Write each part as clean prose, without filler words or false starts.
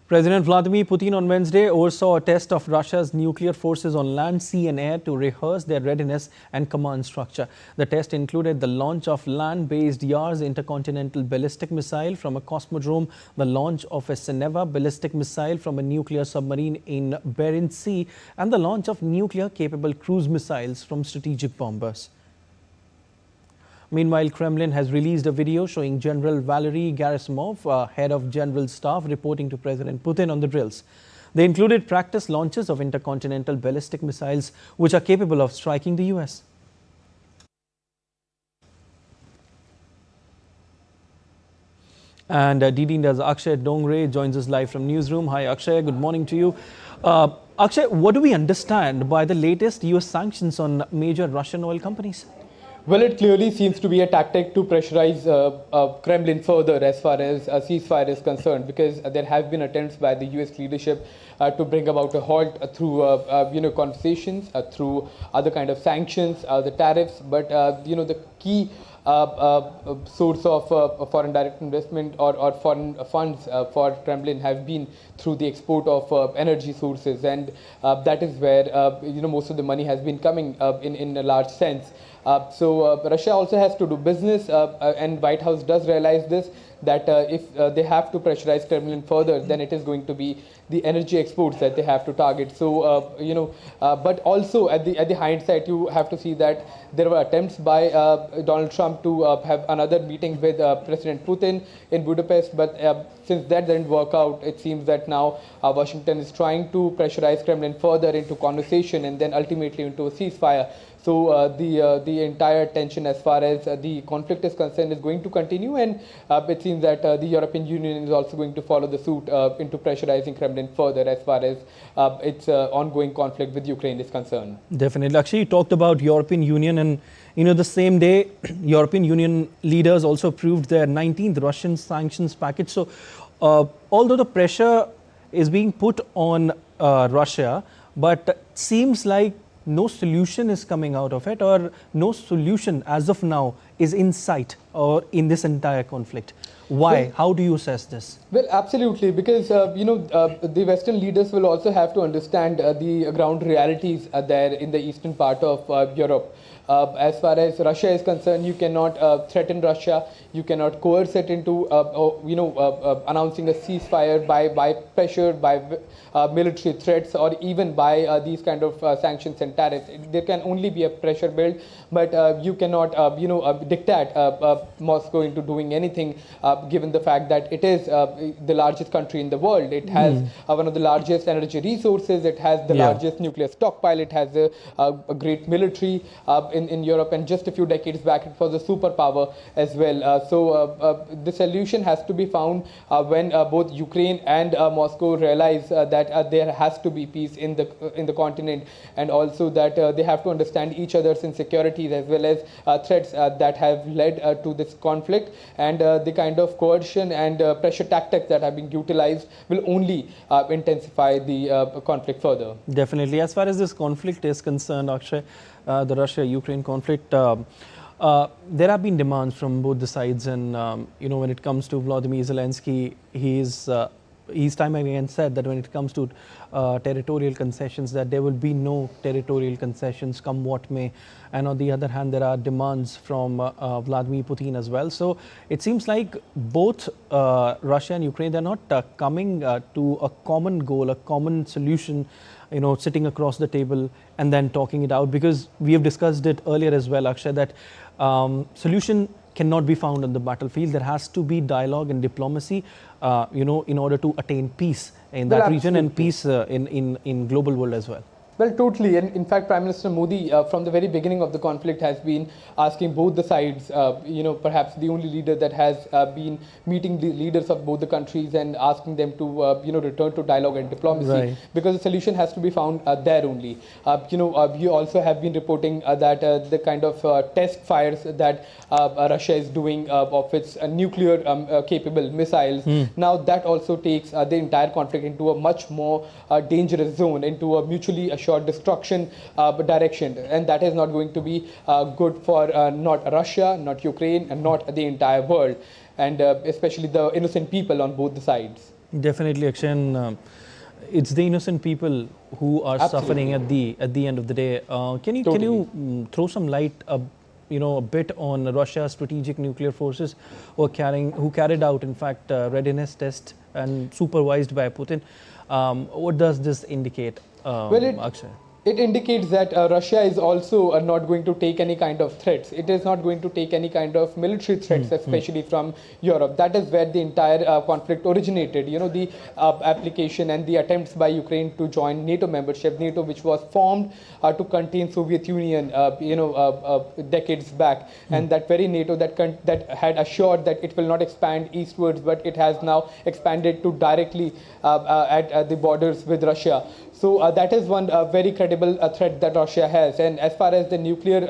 President Vladimir Putin on Wednesday oversaw a test of Russia's nuclear forces on land, sea and air to rehearse their readiness and command structure. The test included the launch of land-based Yars intercontinental ballistic missile from a cosmodrome, the launch of a Seneva ballistic missile from a nuclear submarine in Bering Sea, and the launch of nuclear-capable cruise missiles from strategic bombers. Meanwhile, Kremlin has released a video showing General Valery Gerasimov, head of General Staff, reporting to President Putin on the drills. They included practice launches of intercontinental ballistic missiles, which are capable of striking the US. And DD India's Akshay Dongre joins us live from Newsroom. Hi Akshay, good morning to you. Akshay, what do we understand by the latest US sanctions on major Russian oil companies? Well, it clearly seems to be a tactic to pressurize Kremlin further as far as a ceasefire is concerned, because there have been attempts by the US leadership to bring about a halt through conversations, through other kind of sanctions, the tariffs, but the key source of foreign direct investment or foreign funds for Kremlin have been through the export of energy sources, and that is where most of the money has been coming in a large sense. So Russia also has to do business, and White House does realize this, that if they have to pressurize Kremlin further, then it is going to be the energy exports that they have to target. So but also at the hindsight, you have to see that there were attempts by Donald Trump to have another meeting with President Putin in Budapest, but since that didn't work out, it seems that now Washington is trying to pressurize Kremlin further into conversation and then ultimately into a ceasefire. So the entire tension as far as the conflict is concerned is going to continue, and it seems that the European Union is also going to follow the suit into pressurizing Kremlin further as far as its ongoing conflict with Ukraine is concerned. Definitely. Actually, you talked about European Union, and the same day European Union leaders also approved their 19th Russian sanctions package. So although the pressure is being put on Russia, but seems like no solution is coming out of it, or no solution as of now is in sight or in this entire conflict. Why? Well, how do you assess this? Well, absolutely, because the Western leaders will also have to understand the ground realities there in the eastern part of Europe. As far as Russia is concerned, you cannot threaten Russia. You cannot coerce it into announcing a ceasefire by pressure, by military threats, or even by these kind of sanctions and tariffs. There can only be a pressure build, but you cannot dictate Moscow into doing anything, given the fact that it is the largest country in the world. It has one of the largest energy resources. It has the largest nuclear stockpile. It has a great military in Europe, and just a few decades back it was a superpower as well. So the solution has to be found when both Ukraine and Moscow realize that there has to be peace in the continent, and also that they have to understand each other's insecurities as well as threats that have led to this conflict, and the kind of coercion and pressure tactics that have been utilized will only intensify the conflict further. Definitely. As far as this conflict is concerned, Akshay, the Russia-Ukraine conflict, there have been demands from both the sides, and when it comes to Volodymyr Zelensky, he's time and again said that when it comes to territorial concessions, that there will be no territorial concessions come what may. And on the other hand, there are demands from Vladimir Putin as well. So it seems like both Russia and Ukraine, they're not coming to a common goal, a common solution, sitting across the table and then talking it out, because we have discussed it earlier as well, Akshay, that solution cannot be found on the battlefield. There has to be dialogue and diplomacy, in order to attain peace in that region and peace in global world as well. Well, totally. And in fact, Prime Minister Modi, from the very beginning of the conflict, has been asking both the sides, perhaps the only leader that has been meeting the leaders of both the countries and asking them to, return to dialogue and diplomacy, right, because the solution has to be found there only. You also have been reporting that the kind of test fires that Russia is doing of its nuclear capable missiles, now that also takes the entire conflict into a much more dangerous zone, into a mutually assured destruction direction, and that is not going to be good for not Russia, not Ukraine, and not the entire world, and especially the innocent people on both the sides. Definitely, Akshay. And, it's the innocent people who are suffering at the end of the day. Can you throw some light, a bit on Russia's strategic nuclear forces who carried out, in fact, readiness test and supervised by Putin? What does this indicate, Akshay? It indicates that Russia is also not going to take any kind of threats. It is not going to take any kind of military threats, especially from Europe. That is where the entire conflict originated. You know, the application and the attempts by Ukraine to join NATO membership, NATO, which was formed to contain Soviet Union, decades back, and that very NATO that had assured that it will not expand eastwards, but it has now expanded to directly at the borders with Russia. So that is one very credible threat that Russia has. And as far as the nuclear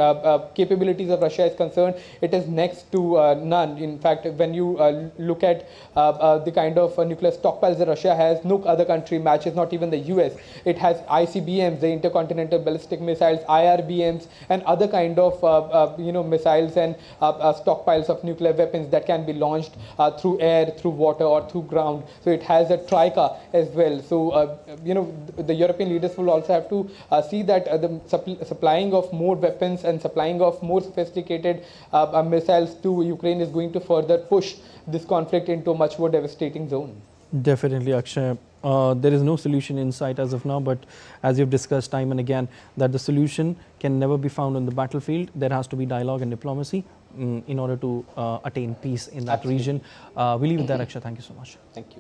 capabilities of Russia is concerned, it is next to none. In fact, when you look at the kind of nuclear stockpiles that Russia has, no other country matches, not even the US. It has ICBMs, the intercontinental ballistic missiles, IRBMs, and other kind of missiles and stockpiles of nuclear weapons that can be launched through air, through water, or through ground. So it has a Troika as well. So the European leaders will also have to see that the supplying of more weapons and supplying of more sophisticated missiles to Ukraine is going to further push this conflict into a much more devastating zone. Definitely, Akshay. There is no solution in sight as of now, but as you've discussed time and again, that the solution can never be found on the battlefield. There has to be dialogue and diplomacy in order to attain peace in that region. We leave it there, Akshay. Thank you so much. Thank you.